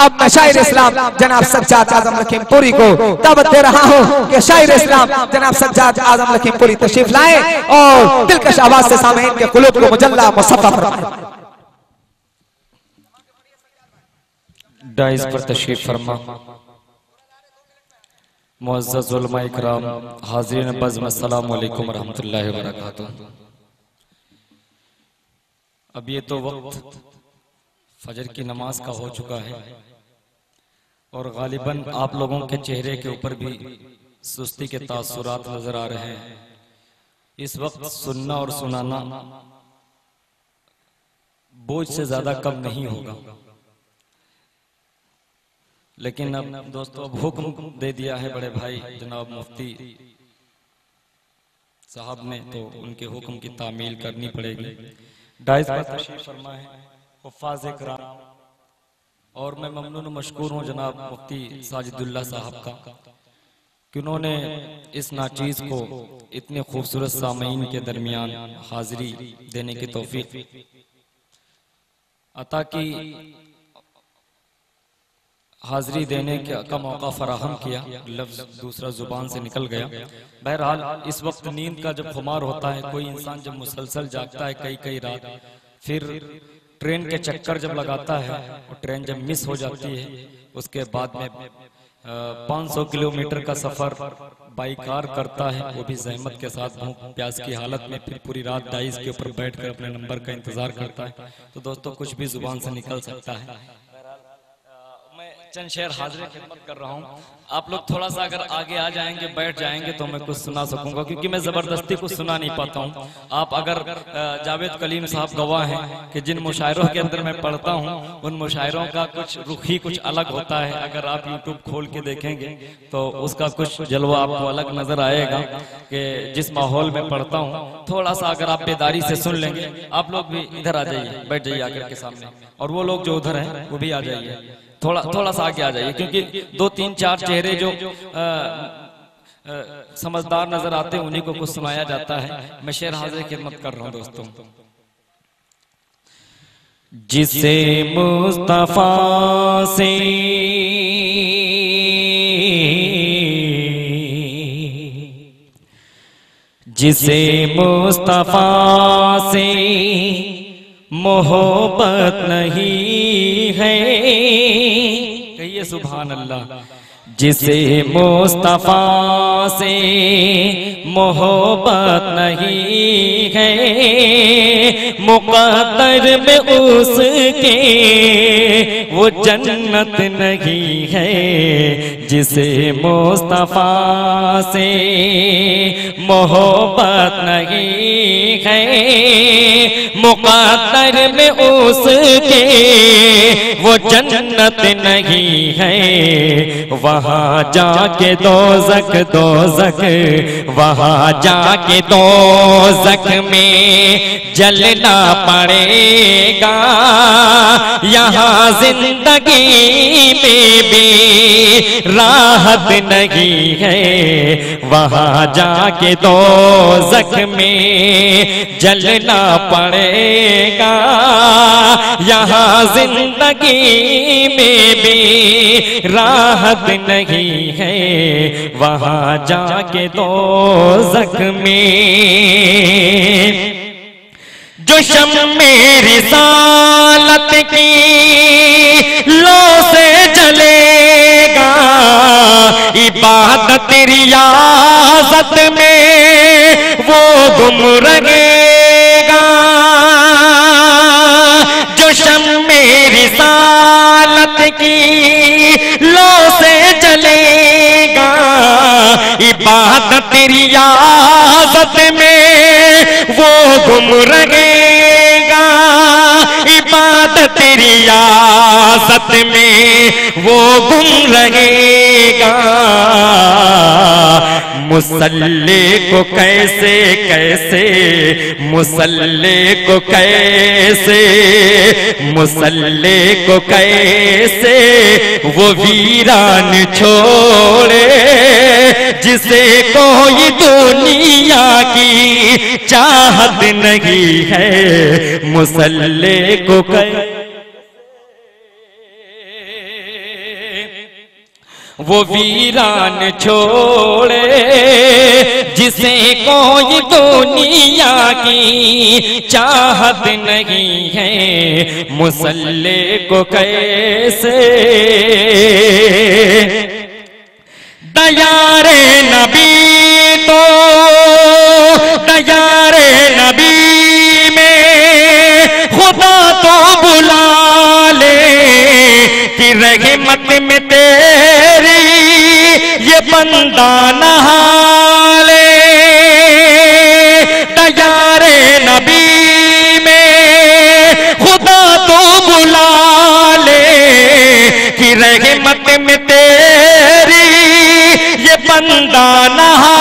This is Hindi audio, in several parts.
अब मैं शायर इस्लाम जनाब सज्जाद आजम लखीमपुरी को दावत दे रहा हूँ कि शायर इस्लाम जनाब सज्जाद आजम लखीमपुरी तशरीफ लाए और दिलकश आवाज से सामईन के कुलूब को मुजल्ला मुसफ़्फ़ा फरमाएं। डाइस पर तशरीफ फरमा मुअज़्ज़ज़ उलमा इकराम, हाज़रीन बज़्म, अस्सलामु अलैकुम व रहमतुल्लाहि व बरकातुहू। अब ये तो वक्त फजर की नमाज का हो चुका है और गालिबन आप लोगों के चेहरे के ऊपर भी सुस्ती के तासुरात नजर आ रहे हैं। इस वक्त सुनना और सुनाना बोझ से ज्यादा कम नहीं होगा, लेकिन अब दोस्तों अब हुक्म दे दिया है बड़े भाई जनाब मुफ्ती साहब ने, तो उनके हुक्म की तामील करनी पड़ेगी। डाइस पर तशरीफ फरमा है हुफ़्फ़ाज़ इकराम, और मैं ममनून मशकूर हूँ जनाब मुफ्ती साजिदुल्लाह साहब का कि उन्होंने इस नाचीज़ को इतने खूबसूरत सामईन के दरमियान हाजिरी देने की तौफीक अता की, हाजिरी देने का मौका फराहम किया। लफ्ज दूसरा जुबान से निकल गया। बहरहाल इस वक्त नींद का जब खुमार होता है, कोई इंसान जब मुसलसल जागता है कई कई रात, फिर ट्रेन के चक्कर जब लगाता है और ट्रेन जब मिस हो जाती है, उसके बाद में 500 किलोमीटर का सफर बाई कार करता है, वो भी जहमत के साथ भूख प्यास की हालत में, फिर पूरी रात डाइस के ऊपर बैठकर अपने नंबर का इंतजार करता है। तो दोस्तों कुछ भी जुबान से निकल सकता है। चंद शेर हाजिर खिदमत कर रहा हूँ। आप लोग थोड़ा सा अगर आगे आ जाएंगे, बैठ जाएंगे तो मैं कुछ सुना सकूंगा, क्योंकि मैं जबरदस्ती कुछ सुना नहीं पाता हूँ। आप अगर जावेद कलीम साहब गवाह हैं कि जिन मुशायरों के अंदर मैं पढ़ता हूँ, उन मुशायरों का कुछ रुख ही कुछ अलग होता है। अगर आप यूट्यूब खोल के देखेंगे तो उसका कुछ जलवा आपको अलग नजर आएगा कि जिस माहौल में पढ़ता हूँ। थोड़ा सा अगर आप बेदारी से सुन लेंगे, आप लोग भी इधर आ जाइए, बैठ जाइए आकर के सामने, और वो लोग जो उधर हैं वो भी आ जाइए, थोड़ा सा आगे आ जाइए, क्योंकि 2 3 4 चेहरे जो समझदार नजर आते हैं उन्हीं को कुछ सुनाया जाता है। मैं शेर हाजिर खिदमत कर रहा हूं दोस्तों। जिसे मुस्तफा से मोहब्बत नहीं है, कहिए सुभान अल्लाह। जिसे मुस्तफा से मोहब्बत नहीं है, मुक़द्दर में उसके वो जन्नत नहीं है। जिसे मुस्तफा से मोहब्बत नहीं है, मुक़द्दर में उसके वो जन्नत नहीं है। वहाँ जाके दोज़ख वहाँ जाके दोज़ख में जलना पड़ेगा। यहाँ जिंदगी में भी राहत नहीं है। वहाँ जाके दोज़ख में जलना पड़ेगा। यहाँ जिंदगी में भी राहत नहीं है। वहाँ जाके दोज़ख में जो शम्मे रिसालत की लो से जलेगा, इबादत रियाज़त में वो गुम रहेगा। जो शम्मे रिसालत की लो से जलेगा, इबादत रियाज़त में वो गुम रहेगा। इबादत रियाज़त में वो गुम रहेगा। मुसल्ले को कैसे कैसे, मुसल्ले को कैसे, मुसल्ले को कैसे वो वीरान छोड़े, जिसे कोई दुनिया की चाहत नहीं है। मुसल्ले को कैसे वो वीरान छोड़े जिसे कोई दुनिया की चाहत नहीं है, मुसल्ले को कैसे दयारे नबी तो दयारे नबी में खुदा तो बुला ले कि रहमत में तेरी ये बंदा नहा ले। दयारे नबी में खुदा तो बुला ले कि रहमत में तेरी ये बंदा नहा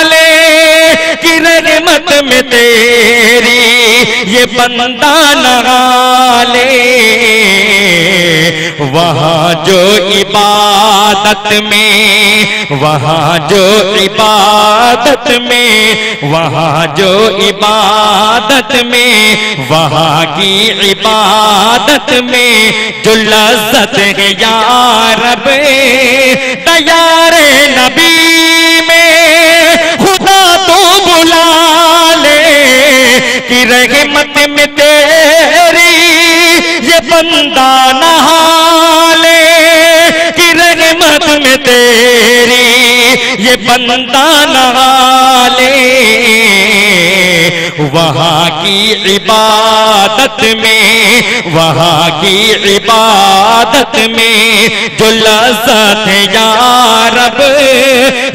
ले कि रहमत में तेरी ये बंदा नहा ले। वहाँ जो इबादत में, वहाँ जो इबादत में, वहाँ जो इबादत में, वहाँ की इबादत में जो लज़्ज़त है या रब, दयारे नबी में खुदा तो बुला ले कि रहमत में तेरी ये बंदा नहा ले कि रहमत में तेरी ये बंदा नहा ले। वहाँ की इबादत में, वहाँ की इबादत में जो लज़्ज़त है या रब,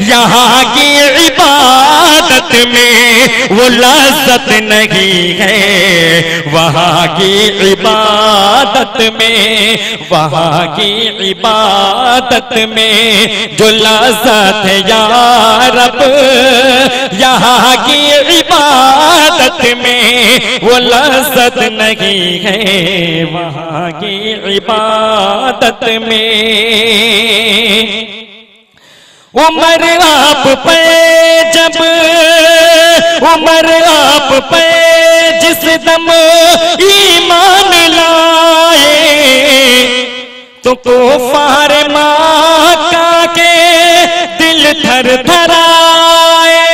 यहाँ की इबादत में वो लज़्ज़त नहीं है। वहाँ की इबादत में, वहाँ की इबादत में जो लज़्ज़त है या रब, यहाँ की इबादत में वो लज़्ज़त नहीं है। वहाँ की इबादत में उमर आप पे जब, उमर आप पे जिस दम ईमान लाए तो कुफार मक्का के दिल थर थराए।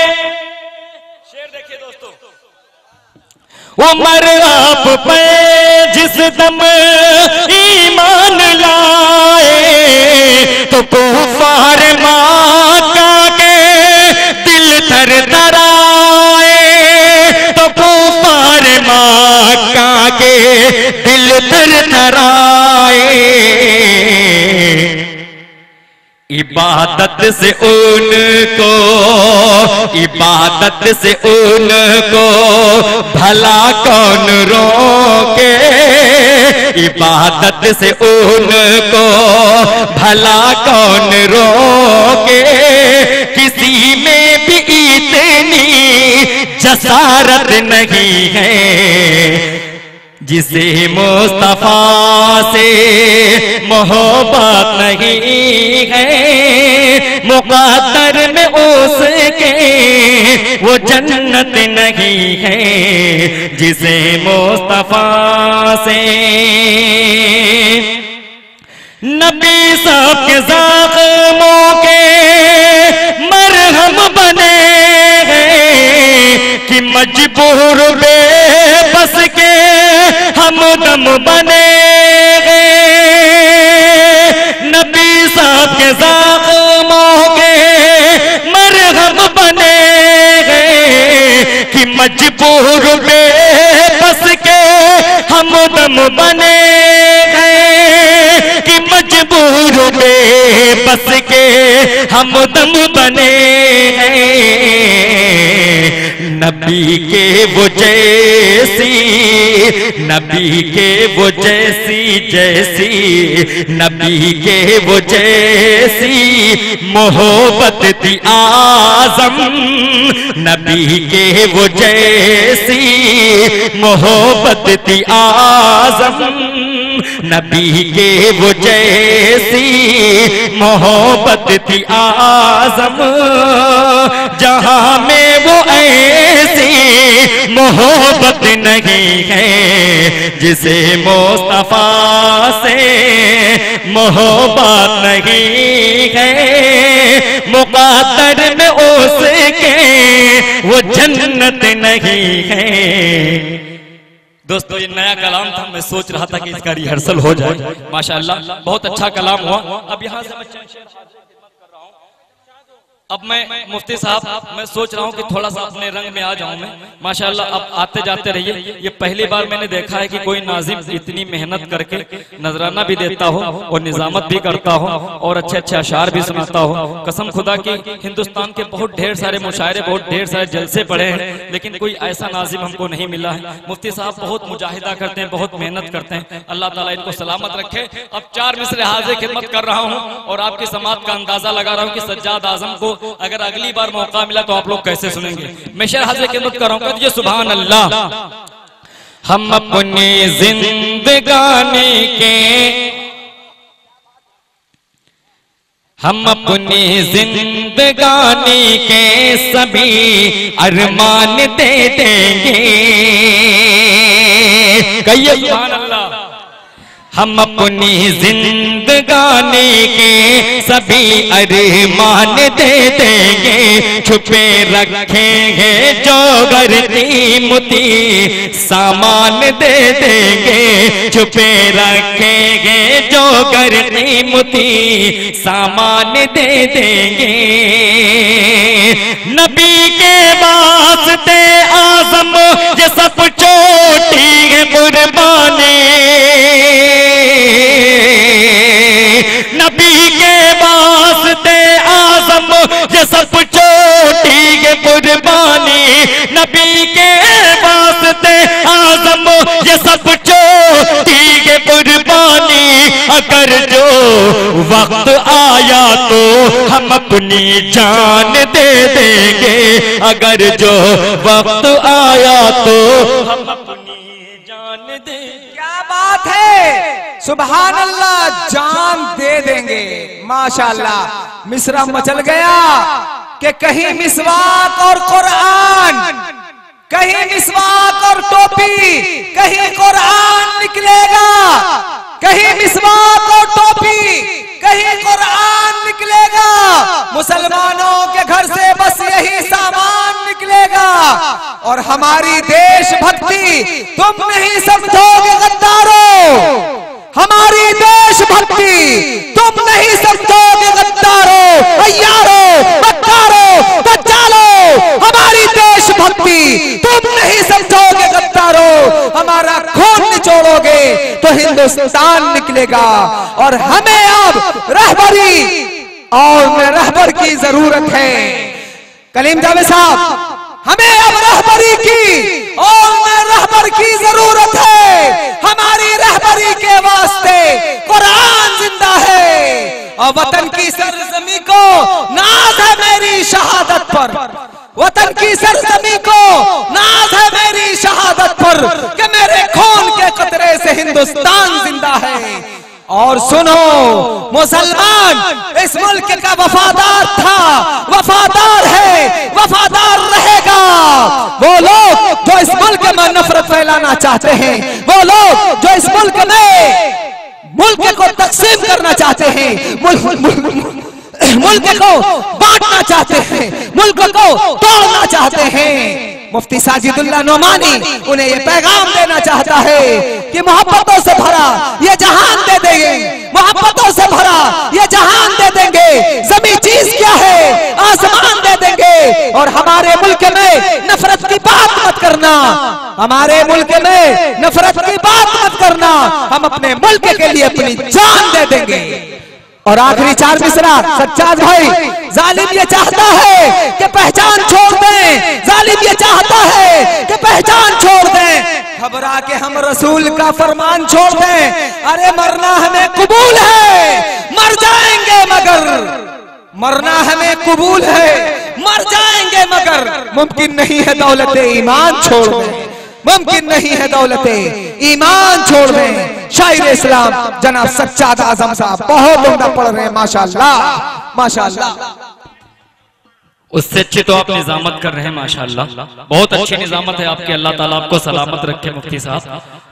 शेर देखिए दोस्तों, उमर आप पे जिस दम ईमान लाए तो कुफार मक्का के दिल थर थराए, तो कुफार मक्का के दिल थर थराए। इबादत से उनको, इबादत से उनको भला कौन रोके, इबादत से उनको भला कौन रोके। किसी में भी इतनी जसारत नहीं है जिसे मुस्तफा से मोहब्बत नहीं है। मुक़द्दर में उसके वो जन्नत नहीं है जिसे मुस्तफा से। नबी साहब के ज़ख्मों के मरहम बने हैं कि मजबूर बेबस के हमदम बने। नबी साहब के ज़ख्मों के मरहम बने कि मजबूर बेबस के हमदम बने कि मजबूर बेबस के हमदम बने। नबी के वो जैसी, नबी के वो जैसी, जैसी नबी के वो जैसी मोहब्बत थी आज़म। नबी के वो जैसी मोहब्बत थी आज़म। नबी के वो जैसी मोहब्बत थी आज़म। जहां में वो ऐसी मोहब्बत नहीं है जिसे मुस्तफा से मोहब्बत नहीं है, मुक़द्दर में उसके वो जन्नत नहीं है। दोस्तों ये नया कलाम था, मैं सोच रहा था कि इसका रिहर्सल हो जाए। माशाअल्लाह बहुत अच्छा कलाम हुआ। अब यहाँ से मैं अब मैं मुफ्ती साहब मैं सोच रहा हूँ कि थोड़ा सा अपने रंग में आ जाऊं मैं। माशाअल्लाह अब आते जाते रहिए। ये पहली बार मैंने देखा है कि कोई नाजिम इतनी मेहनत करके नजराना भी देता हो और निजामत भी करता हो और अच्छे अच्छे अशार भी सुनाता हो। कसम खुदा की हिंदुस्तान के बहुत ढेर सारे मुशायरे, बहुत ढेर सारे जलसे पड़े हैं, लेकिन कोई ऐसा नाजिम हमको नहीं मिला है। मुफ्ती साहब बहुत मुजाहिदा करते हैं, बहुत मेहनत करते हैं। अल्लाह ताला इनको सलामत रखे। अब 4 मिसरे हाजिर खिदमत कर रहा हूँ और आपकी समात का अंदाजा लगा रहा हूँ कि सज्जाद आजम को अगर अगली बार मौका मिला तो आप लोग कैसे सुनेंगे। मैं शेर हाजिर खिदमत कर रहा हूँ। ये सुभान अल्लाह। हम अपनी जिंदगानी के, हम अपनी जिंदगानी के सभी अरमान दे देंगे। कहिए सुभान अल्लाह। हम अपनी जिंदगानी के सभी अरमान दे देंगे, छुपे रखेंगे जो कीमती सामान दे देंगे, छुपे रखेंगे जो कीमती सामान दे देंगे। नबी के वास्ते आज़म ये सब छोटी है कुर्बानी, नबी के वास्ते आज़म ये सब छोटी है कुर्बानी, नबी के वास्ते आज़म ये सब छोटी है कुर्बानी। अगर जो वक्त आया तो हम अपनी जान दे देंगे, अगर जो वक्त आया तो हम अपनी जान दे। क्या बात है, सुभान अल्लाह, जान दे देंगे। माशाअल्लाह मिसरा मचल गया कि कहीं मिसवाक और कुरान, कहीं मिसवाक और टोपी, कहीं कुरान निकलेगा, कहीं मिसवाक और टोपी, कहीं कुरान निकलेगा। मुसलमानों के घर से बस यही सामान निकलेगा। और हमारी देशभक्ति तुम नहीं समझोगे गद्दारों, हमारी देशभक्ति तुम नहीं समझोगे गद्दारों, अय्यारों, बदकारों, दज्जालों। हमारी देशभक्ति तुम नहीं समझोगे गद्दारों, हमारा खून निचोड़ोगे तो हिंदुस्तान निकलेगा। और हमें अब रहबरी और रहबर की जरूरत है। कलीम जावेद साहब, हमें अब रहबरी की और रहबर की जरूरत है। हमारी रहबरी के वास्ते कुरान जिंदा है और वतन की सरजमी को नाज है मेरी शहादत पर, वतन की सरजमी को नाज है मेरी शहादत पर कि मेरे खून के कतरे से हिंदुस्तान जिंदा है। और सुनो, मुसलमान इस मुल्क का वफादार था, वफादार है, वफादार रहेगा। वो लोग जो इस मुल्क में नफरत फैलाना चाहते हैं, वो लोग जो इस मुल्क में मुल्क को तकसीम करना चाहते हैं, मुल्क को बांटना चाहते हैं, मुल्क को तोड़ना चाहते हैं, मुफ्ती साजिदुल्लाह नोमानी उन्हें ये पैगाम देना चाहता है कि मोहब्बतों से भरा ये जहान दे देंगे, मोहब्बतों से भरा ये जहान दे देंगे। ज़मीन चीज क्या है, आसमान दे देंगे। और हमारे मुल्क में नफरत की बात मत करना, हमारे मुल्क में नफरत की बात मत करना। हम अपने मुल्क के लिए अपनी जान दे देंगे। और आखिरी 4 मिसरा सज्जाद भाई, जालिम ये चाहता है कि पहचान छोड़ दें, जालिम ये चाहता है कि पहचान छोड़ दें, घबरा के हम रसूल का फरमान छोड़ दें। अरे मरना हमें कबूल है, मर जाएंगे मगर, मरना हमें कबूल है, मर जाएंगे मगर मुमकिन नहीं है दौलत ईमान छोड़ दें, मुमकिन नहीं है दौलत ईमान छोड़ दें। शायर इस्लाम जनाब सज्जाद आजम साहब बहुत उम्दा पढ़ रहे हैं, माशाअल्लाह माशाअल्लाह। उससे अच्छी तो आप निजामत कर रहे हैं माशाल्लाह, बहुत अच्छी निजामत है आपकी, अल्लाह ताला आपको सलामत रखे मुफ्ती साहब।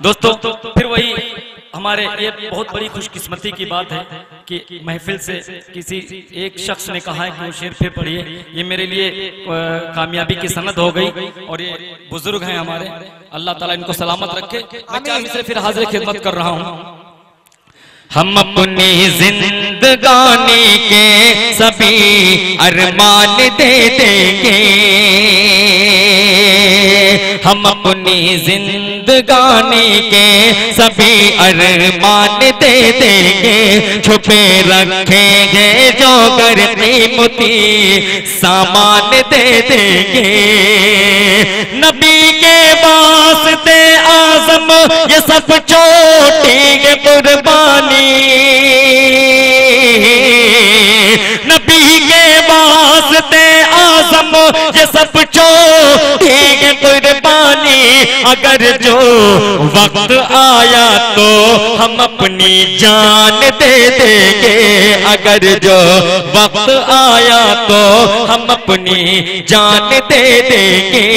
दोस्तों फिर वही हमारे ये बहुत बड़ी खुशकिस्मती की बात है कि महफिल से किसी एक शख्स ने कहा है कि वो शेर फिर पढ़िए, ये मेरे लिए कामयाबी की सनद हो गई। और ये बुजुर्ग हैं हमारे, अल्लाह ताला इनको सलामत रखे। मैं 4 मिसरे फिर हाजिर खिदमत कर रहा हूँ। हम अपनी जिंदगानी के सभी अरमान दे देंगे, हम अपनी जिंदगानी के सभी अरमान दे देंगे, छुपे रखेंगे जो कर कीमती सामान दे देंगे। नबी के वास्ते आज़म ये सब छोटी कुर्बानी, नबी के वास्ते आज़म ये सब छोटी कुर्बानी। अगर जो वक्त आया तो हम अपनी जान दे देंगे, अगर जो वक्त आया तो हम अपनी जान दे देंगे।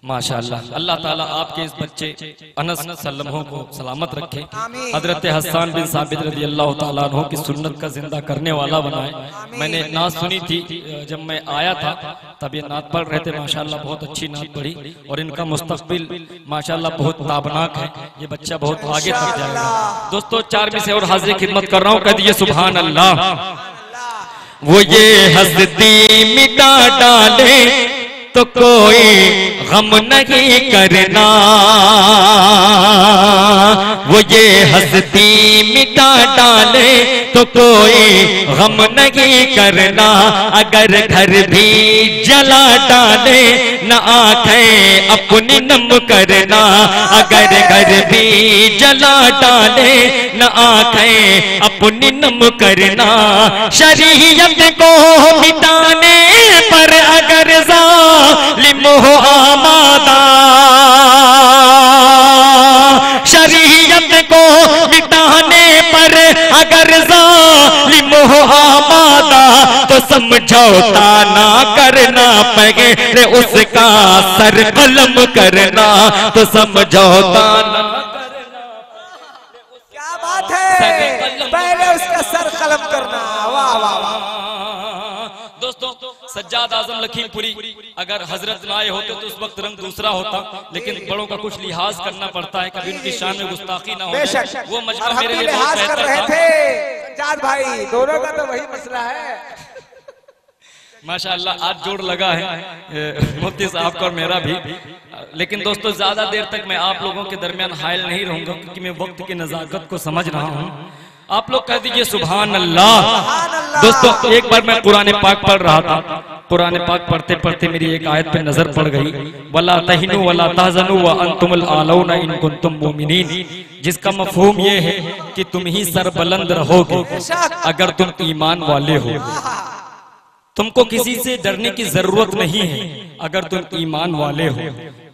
माशाअल्लाह, अल्लाह ताला आपके इस बच्चे अनस सल्लमों को सलामत रखे, हजरत हसन बिन साबित रज़ी अल्लाह ताला अन्हु की सुन्नत का जिंदा करने वाला बनाए। मैंने नात सुनी थी जब मैं आया था, तब ये नात पढ़ रहे थे, माशाअल्लाह बहुत अच्छी नात पढ़ी और इनका मुस्तकबिल माशाअल्लाह बहुत ताबनाक है, ये बच्चा बहुत आगे तक जाएगा। दोस्तों 4 में से और हाजिर खिदमत कर रहा हूँ, कह दिए सुभान अल्लाह। वो ये हस्ती मिटा डाले तो कोई गम नहीं करना, वो ये हस्ती मिटा डाले तो कोई गम नहीं करना। अगर घर भी जला डाले न आंखें अपनी नम करना, अगर घर भी जला डाले न आंखें अपनी नम करना। शरीयत को मिटाने पर अगर जालिम हो आमादा, शरीयत को मिटाने पर अगर जालिम हो आमादा, तो समझौता ना करना पहले उसका सर कलम करना, तो समझौता ना करना। क्या बात है, पहले उसका सर कलम करना। वाह वाह वाह। दोस्तों सज्जाद आजम लखीमपुरी अगर हजरत ना आए होते तो उस वक्त रंग दूसरा होता, लेकिन बड़ों का कुछ लिहाज करना पड़ता है, कभी उनकी शान में गुस्ताखी ना हो। वो मजमा मेरे लिए बहुत लिहाज कर रहे थे सज्जाद भाई, दोनों का तो वही मसला है। माशाअल्लाह आज जोड़ लगा है मुफ्ती साहब का और मेरा भी। लेकिन दोस्तों ज्यादा देर तक मैं आप लोगों के दरमियान हायल नहीं रहूंगा, क्योंकि मैं वक्त की नजाकत को समझ रहा हूँ। आप लोग कह दीजिए सुभान अल्लाह। दोस्तों एक बार मैं कुरान पाक पढ़ रहा था, कुरान पाक पढ़ते पढ़ते मेरी एक आयत पे नजर पड़ गई, वला तहिनु वला तहज़नु व अंतुमुल आलौना इन कुंतुम मुमिनीन, जिसका मफहूम ये है कि तुम ही सरबुलंद रहोगे अगर तुम ईमान वाले हो। तुमको किसी से डरने की जरूरत नहीं है अगर तुम ईमान वाले हो।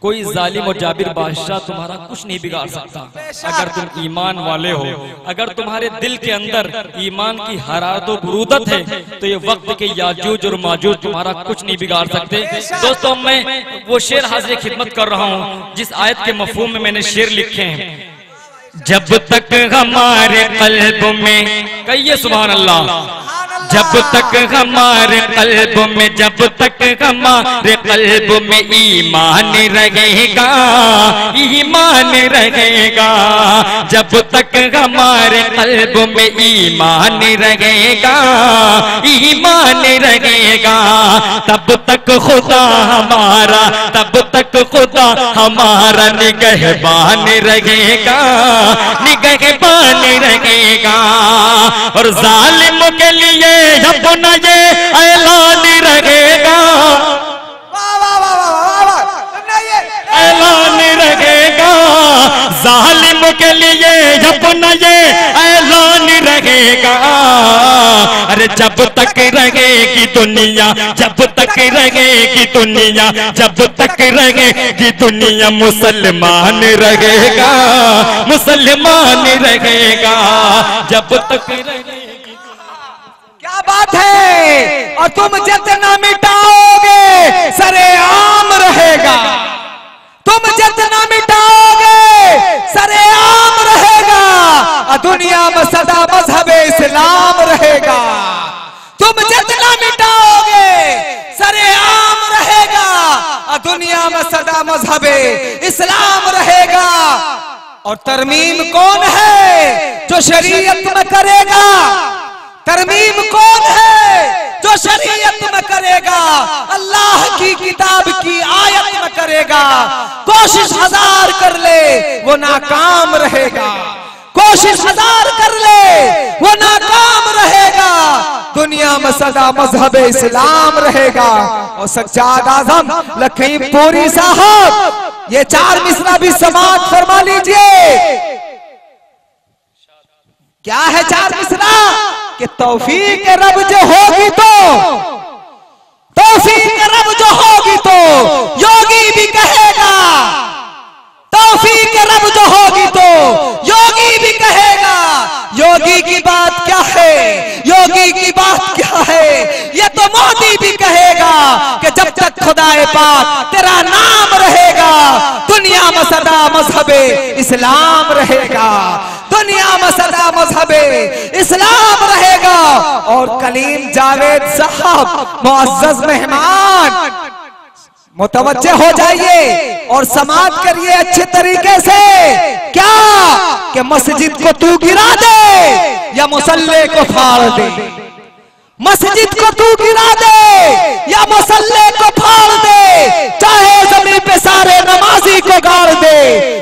कोई जालिम और जाबिर बादशाह तुम्हारा कुछ नहीं बिगाड़ सकता अगर तुम ईमान वाले हो। अगर तुम्हारे दिल के अंदर ईमान की हरारत और बुरूदत है तो ये वक्त के याजूज और माजूज तुम्हारा कुछ नहीं बिगाड़ सकते। दोस्तों मैं वो शेर हाजिर खिदमत कर रहा हूँ जिस आयत के मफहूम में मैंने शेर लिखे हैं। जब तक हमारे कल्ब में, कहिए सुभान अल्लाह, जब तक हमारे कल्ब में, जब तक हमारे कल्ब में ईमान रहेगा, ईमान रहेगा, जब तक हमारे कल्ब में ईमान रहेगा, ईमान रहेगा, तब तक खुदा हमारा, तब तक खुदा हमारा निगहबान रहेगा, निगहबान रहेगा। और जालिम के लिए अपना ये ऐलान रहेगा, ऐलान रहेगा, जालिम के लिए अपना ये ऐलान रहेगा। अरे अरे जब तक रहेगी दुनिया, जब तक रहेगी दुनिया, जब तक रहेगी दुनिया मुसलमान रहेगा, मुसलमान रहेगा, जब तक रहेगी। क्या बात है। और तुम जितना मिटाओगे सरेआम रहेगा, तुम जितना मिटाओगे सरेआम रहेगा, और दुनिया में सदा मजहब इस्लाम रहेगा। तुम जितना मिटाओगे सरेआम रहेगा, और दुनिया में सदा मजहब इस्लाम रहेगा। और तरमीम कौन है जो शरीयत में करेगा? तरमीम कौन है जो शरीयत में करेगा? अल्लाह की किताब की आयत में करेगा। कोशिश 1000 कर ले वो नाकाम रहेगा, कोशिश 1000 कर ले वो नाकाम रहेगा। दुनिया में सदा मजहब इस्लाम रहेगा। और सज्जाद आजम लखीमपुरी साहब ये 4 मिसरा भी समाप्त फरमा लीजिए। क्या है 4 मिसरा? कि तौफीक रब जो होगी तो, तौफीक रब जो होगी तो योगी भी कहेगा, तौफीक रब जो होगी तो योगी भी कहेगा। योगी की बात क्या है, योगी की बात क्या है? ये तो मोदी भी कहेगा कि जब तक खुदाए पाक तेरा नाम रहेगा, दुनिया में सदा मजहबे इस्लाम रहेगा, दुनिया में सदा मजहबे इस्लाम रहेगा। और कलीम जावेद साहब मुअज़्ज़ज़ मेहमान मुतवज्जे हो जाइए और समाप्त करिए अच्छे तरीके से। क्या कि मस्जिद को तू गिरा दे या मुसल्ले को फाड़ दे, मस्जिद को तू गिरा दे या मुसल्ले को फाड़ दे, चाहे जमीन पे सारे नमाजी को गाड़ दे।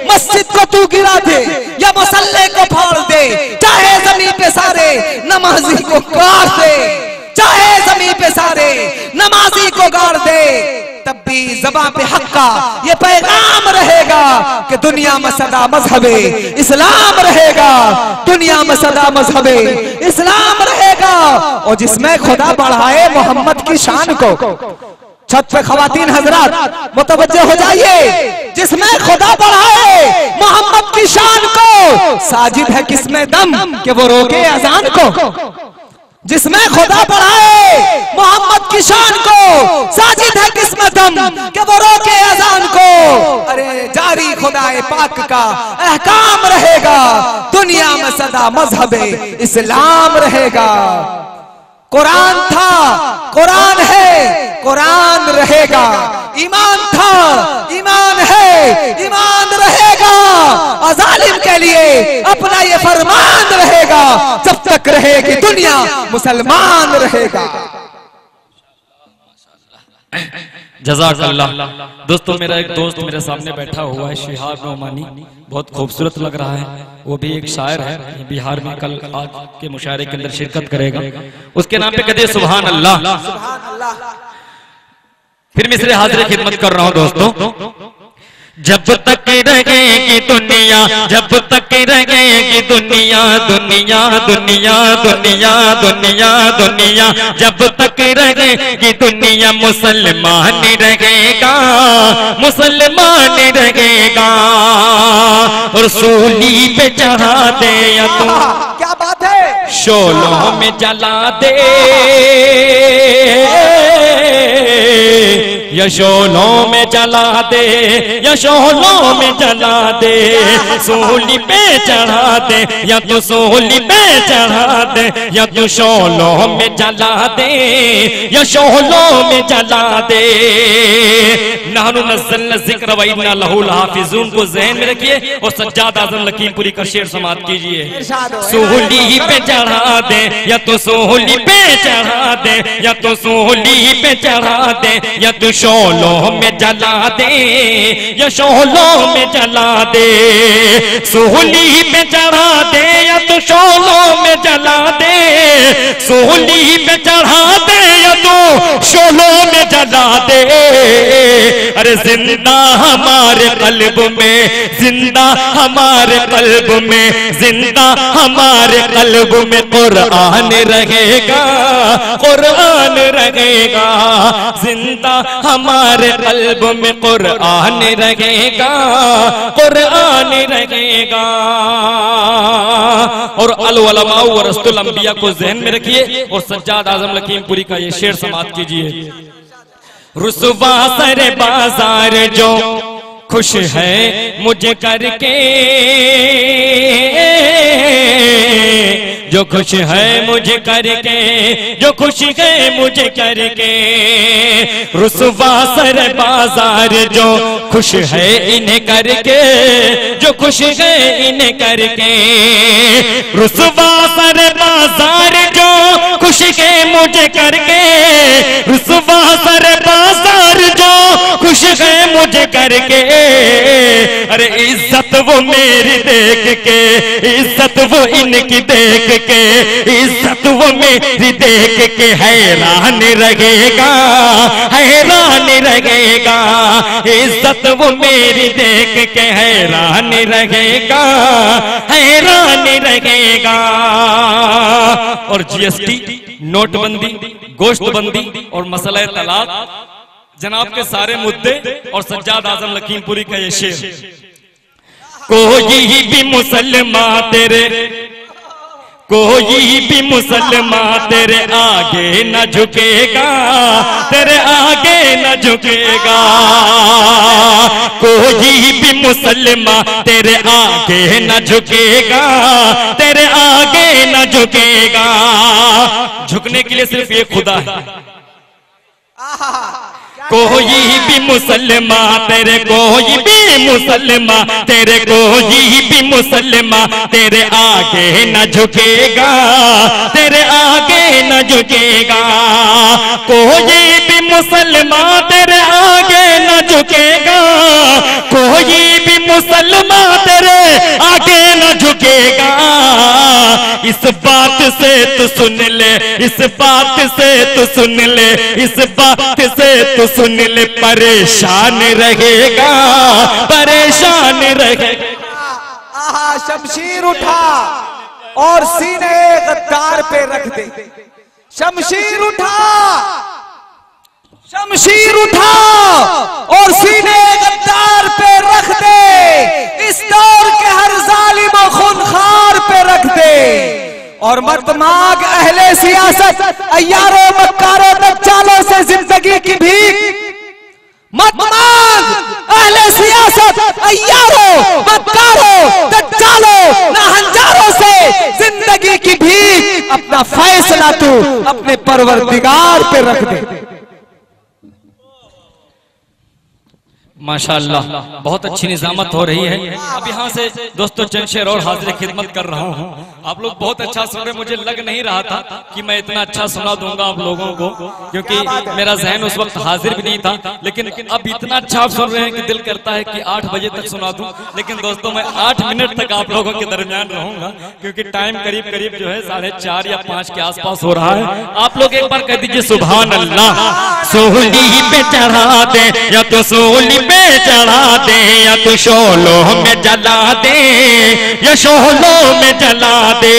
मस्जिद को तू गिरा दे या मुसल्ले को फाड़ दे, चाहे जमीन पे सारे नमाजी को गाड़ दे, चाहे जमीन पे सारे नमाजी को गाड़ दे। तब भी ज़बान पे हक का ये पैगाम रहेगा कि दुनिया में सदा मजहबे इस्लाम रहेगा, दुनिया में सदा मजहबे इस्लाम रहेगा। और जिसमें खुदा बढ़ाए मोहम्मद की शान को, छत पे खवातीन हजरात मुतवज्जे हो जाइए, जिसमें खुदा बढ़ाए मोहम्मद की शान को, साजिद है किसमें दम कि वो रोके अजान को। जिसमें खुदा बढ़ाए मोहम्मद की शान को, साजिद है किस्मत दम कि वो रोके अजान को। अरे जारी खुदाए पाक का अहकाम रहेगा, दुनिया में सदा मजहबे इस्लाम रहेगा। कुरान था, कुरान है, कुरान रहेगा। ईमान था, ईमान है, ईमान रहेगा। और जालिम के लिए अपना ये फरमान रहेगा, जब तक रहेगी दुनिया मुसलमान रहेगा। जज़ाकल्लाह। दोस्तों मेरा एक दोस्त मेरे सामने बैठा हुआ है, शिहाब नोमानी, बहुत खूबसूरत लग रहा है। वो भी एक शायर है, बिहार में कल आज के मुशायरे के अंदर शिरकत करेगा। उसके नाम पे कहते सुभान अल्लाह। फिर मिसरे हाजिर खिदमत कर रहा हूं दोस्तों। जब तक रहेगी दुनिया, जब तक रहेगी दुनिया, दुनिया दुनिया दुनिया दुनिया दुनिया, जब तक रहेगी दुनिया मुसलमान रहेगा, मुसलमान रहेगा। और सूली पे चढ़ा दे या तू, क्या बात है, शोलों में जला दे, यशोलों में जला दे, यशोलों में जला दे। सूली पे चढ़ा दे या तो सूली पे चढ़ा दे, या तो शोलों में जला दे, यशोलों में जला दे। नहनु नज़्ज़लना ज़िक्र व इन्ना लहू लहाफ़िज़ून को ज़हन में रखिए और सज्जाद आज़म लखीमपुरी का शेर समाप्त कीजिए। सूली पे चढ़ा दे या तो सूली पे चढ़ा दे, या तो सूली पे चढ़ा दे, या तो शोलों में जला दे, या शोलों में जला दे, सूली पे चढ़ा दे या तो शोलों में जला दे, सूली पे चढ़ा दे या तो शोलों में जला दे। अरे जिंदा हमारे कल्ब में, जिंदा हमारे कल्ब में, जिंदा हमारे कल्ब में कुरान रहेगा, कुरान रहेगा, जिंदा हमारे कल्ब में कुरान रहेगा, कुरान रहेगा। और अल उलमा वरसतुल अंबिया को ज़हन में रखिए और सज्जाद आजम लखीमपुरी का ये शेर समाप्त कीजिए। रुसवा सरे बाजार जो खुश है मुझे करके, जो खुश है मुझे करके, जो खुश है मुझे करके, रुसवा सर बाजार जो खुश है इन्हें करके, जो खुश है इन्हें करके, रुसवा सर बाजार जो खुश है मुझे करके, रुसवा सर बाजार जो खुश है मुझे करके। अरे इज्जत वो मेरी देख के, इज्जत वो इनकी देख के, इज्जत वो मेरी देख के हैरान रहेगा, हैरान रहेगा, इज्जत वो मेरी देख के हैरान रहेगा, हैरान रहेगा। और जीएसटी, नोटबंदी, गोश्तबंदी और मसला तलाक जनाब के सारे मुद्दे और सज्जाद आजम लखीमपुरी का ये शेर। कोई भी मुसलमान तेरे, कोई भी मुसलमान तेरे आगे न झुकेगा, तेरे आगे न झुकेगा, कोई भी मुसलमान तेरे आगे न झुकेगा, तेरे आगे न झुकेगा। झुकने के लिए सिर्फ ये खुदा है। कोई भी मुसलमान तेरे, कोई भी मुसलमान तेरे, कोई भी मुसलमान तेरे आगे न झुकेगा, तेरे आगे न झुकेगा, कोई भी मुसलमान तेरे आगे न झुकेगा, कोई भी मुसलमान तेरे आगे न झुकेगा। इस बात से तू सुन ले, इस बात से तू सुन ले, इस बात से तू सुन ले, परेशान रहेगा, परेशान रहेगा। आहा, शमशीर उठा और सीने गद्दार पे रख दे, शमशीर उठा, शमशीर उठा और सीने गद्दार पे रख दे, इस दौर के हर जालिम और खूनखार पे रख दे। और मत मांग अहले सियासत, अय्यारों, मक्कारों, दज्जालों से जिंदगी की भीख, मत मांग अहले सियासत, अय्यारों, मक्कारों, दज्जालों, नाहंजारों से जिंदगी की भीख। अपना फैसला तू अपने परवरदिगार पे रख दे। माशाअल्लाह, बहुत अच्छी निजामत हो रही है। अब यहाँ से दोस्तों चंद शेर और हाजिर खिदमत कर रहा हूँ। आप लोग बहुत अच्छा सुन रहे, मुझे लग नहीं रहा था कि मैं इतना अच्छा सुना दूंगा आप लोगों को, क्योंकि मेरा जहन उस वक्त हाजिर भी नहीं था। लेकिन अब इतना अच्छा आप सुन रहे हैं कि दिल करता है कि 8 बजे तक सुना दूं। लेकिन दोस्तों मैं 8 मिनट तक आप लोगों के दरमियान रहूंगा, क्योंकि टाइम करीब करीब जो है 4:30 या 5 के आसपास हो रहा है। आप लोग एक बार कह दीजिए सुभान अल्लाह। सोहली पे चढ़ा दे या तो सोहली पे चढ़ा दे, या तो शोलों में जला दे, या शोलों में जला दे,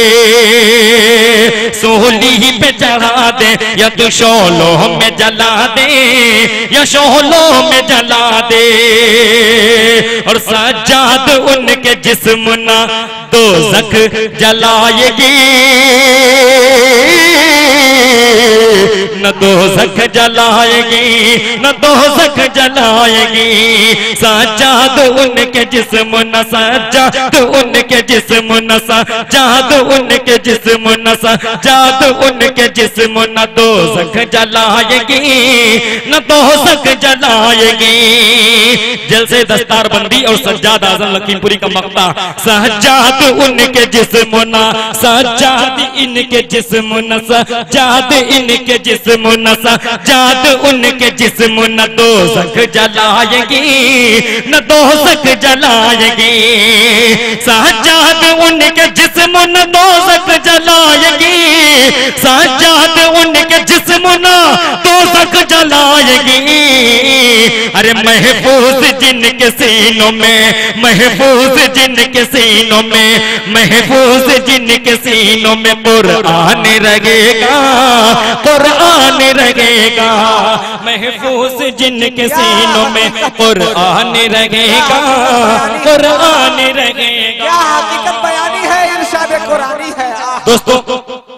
सोहली पे चढ़ा दे या तो शोलों में जला दे, या शोलों में जला दे। और सज्जाद उनके जिस्म ना दोज़ख जलाएगी, न दोज़ख जलाएगी, न दोज़ख जलाएगी। सज्जाद उनके जिस्म न, सज्जाद उनके जिस्म न, सज्जाद उनके जिस्म न, सज्जाद उनके जिस्म न दोज़ख जलाएगी, न दोज़ख जलाएगी। जलसे दस्तारबंदी और सज्जाद आज़म लखीमपुरी का मक्ता। सज्जाद उनके जिस्म न, सज्जाद इनके जिस्म न, सज्जाद सज्जाद इनके जिस्म न सज्जाद उनके जिस्म न दोज़ख जलाएगी, न दोज़ख जलाएगी। सज्जाद उनके जिस्म न दोज़ख जलाएगी, सज्जाद उनके जिस्म न दोज़ख जलाएगी। अरे महफूज जिनके सीनों में, महफूज जिनके सीनों में, महफूज जिनके सीनों में कुरान रहेगा, कुरान रहेगा। महफूज जिनके सीनों में कुरान रहेगा, कुरान रहेगा। क्या हकीकत बयानी है, इरशाद कुरानी है। दोस्तों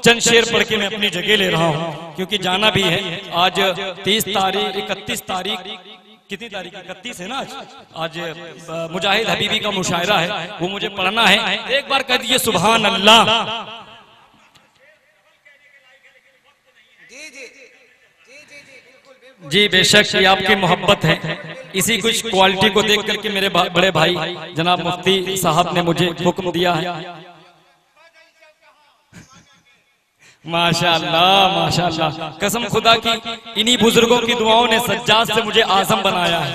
चंद शेर पढ़ के मैं अपनी जगह ले रहा हूँ क्योंकि जाना भी है। आज 30 तारीख 31 तारीख कितनी तारीख 31 है ना आज मुजाहिद हबीबी का मुशायरा है, वो मुझे पढ़ना है। एक बार कह दीजिए सुभान अल्लाह। जी बेशक ये आपकी मोहब्बत है। इसी कुछ क्वालिटी को देख करके मेरे बड़े भाई जनाब मुफ्ती साहब ने मुझे हुक्म दिया है। माशाअल्लाह माशाअल्लाह, कसम खुदा की इन्हीं बुजुर्गों की दुआओं ने सज्जाद से मुझे आजम बनाया है।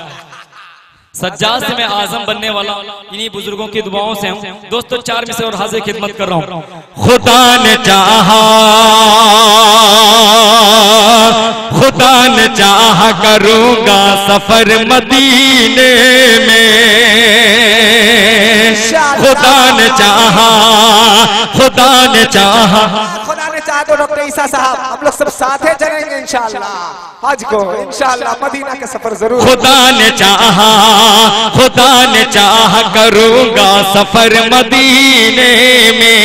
सज्जाद से मैं आजम बनने वाला इन्हीं बुजुर्गों की दुआओं से हूँ। दोस्तों 4 मिसरे और हाजिर खिदमत कर रहा हूँ। खुदा ने चाहा, खुदा ने चाहा करूंगा सफर मदीने में। खुदा ने चाहा, खुदा ने चाहा, खुदा ने चाहा तो डॉक्टर ईसा साहब हम लोग सब साथ ही चलेंगे इंशाअल्लाह हज को, इंशाअल्लाह मदीना का सफर जरूर। खुदा ने चाहा, खुदा ने चाहा करूंगा सफर मदीने में।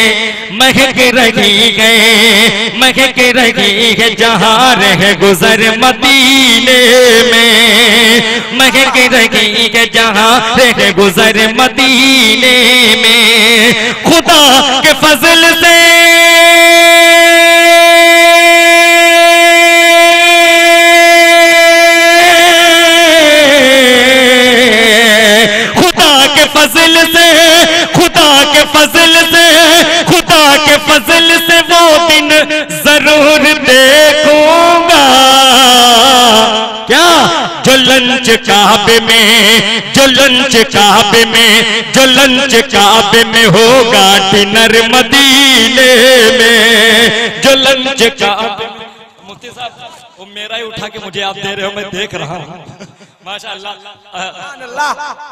महक रही है, महक रही है जहाँ रह गुजर मदीने में। महक रही है जहाँ रह गुजर मदीने में। खुदा के फजल से, खुदा के फजल से, खुदा के फजल से, खुदा के फजल से वो दिन जरूर देखूंगा। क्या जो लंच काबे में, जो लंच काबे में, जो लंच काबे में होगा डिनर मदीने में। जो लंच काबे में। मुफ्ती साहब वो मेरा ही उठा के मुझे आप दे रहे हो, मैं देख रहा हूँ। माशाअल्लाह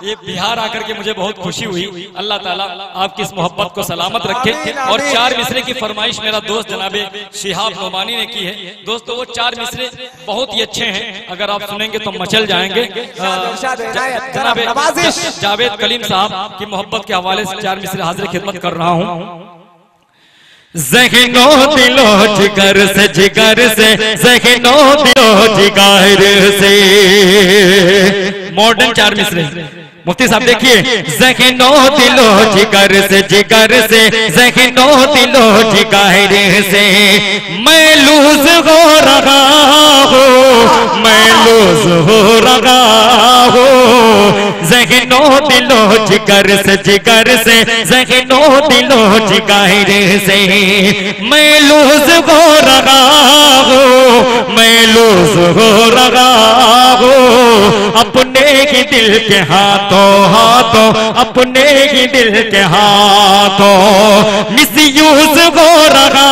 ये बिहार आकर के मुझे बहुत खुशी हुई। अल्लाह ताला आपकी इस मोहब्बत को सलामत रखे। और 4 मिसरे की फरमाइश मेरा दोस्त जनाबे शिहाब नोमानी ने की है। दोस्तों वो 4 मिसरे बहुत ही अच्छे हैं, अगर आप सुनेंगे तो मचल जाएंगे। जनाबे जावेद कलीम साहब की मोहब्बत के हवाले से 4 मिसरे हाजिर खिदमत कर रहा हूँ। ज़हनो दिलो जिगर से, जिगर से, ज़हनो दिलो जिगर से। मॉडर्न 4 मिसरे मुफ्ती साहब देखिए। ज़हनो दिलो जिगर से, जिगर से, ज़हनो दिलो जिगर से। मैं लूज हो रहा हूँ, मैं लूज हो रहा हूँ। ज़हनो दिलो जिगर से, जिगर से, ज़हनो दिलो जिगर से। मैं लूज हो रहा हूँ, मैं लूज हो रहा हूँ। अपने ही दिल के हाथों, हाथों, अपने ही दिल के हाथों। मिसयूज हो रहा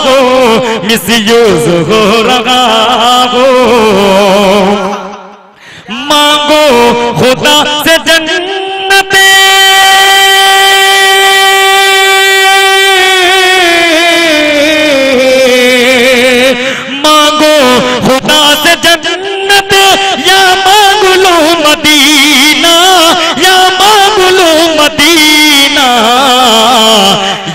हूँ, मिसयूज हो रहा हूँ। मांगो खुदा से जन्नते, मांगो खुदा से जन्नत, या मांग लो मदीना, या मांग लो मदीना।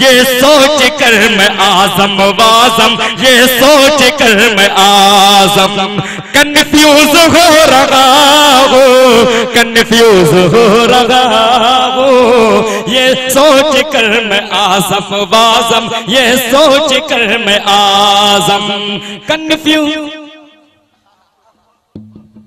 ये सोच कर मैं आजम वाजम, ये सोच कर मैं आजम कंफ्यूज हो रहा हूँ, कंफ्यूज हो रहा हूँ। ये सोच कर मैं आजम वाजम, ये सोच कर मैं आजम कंफ्यूज।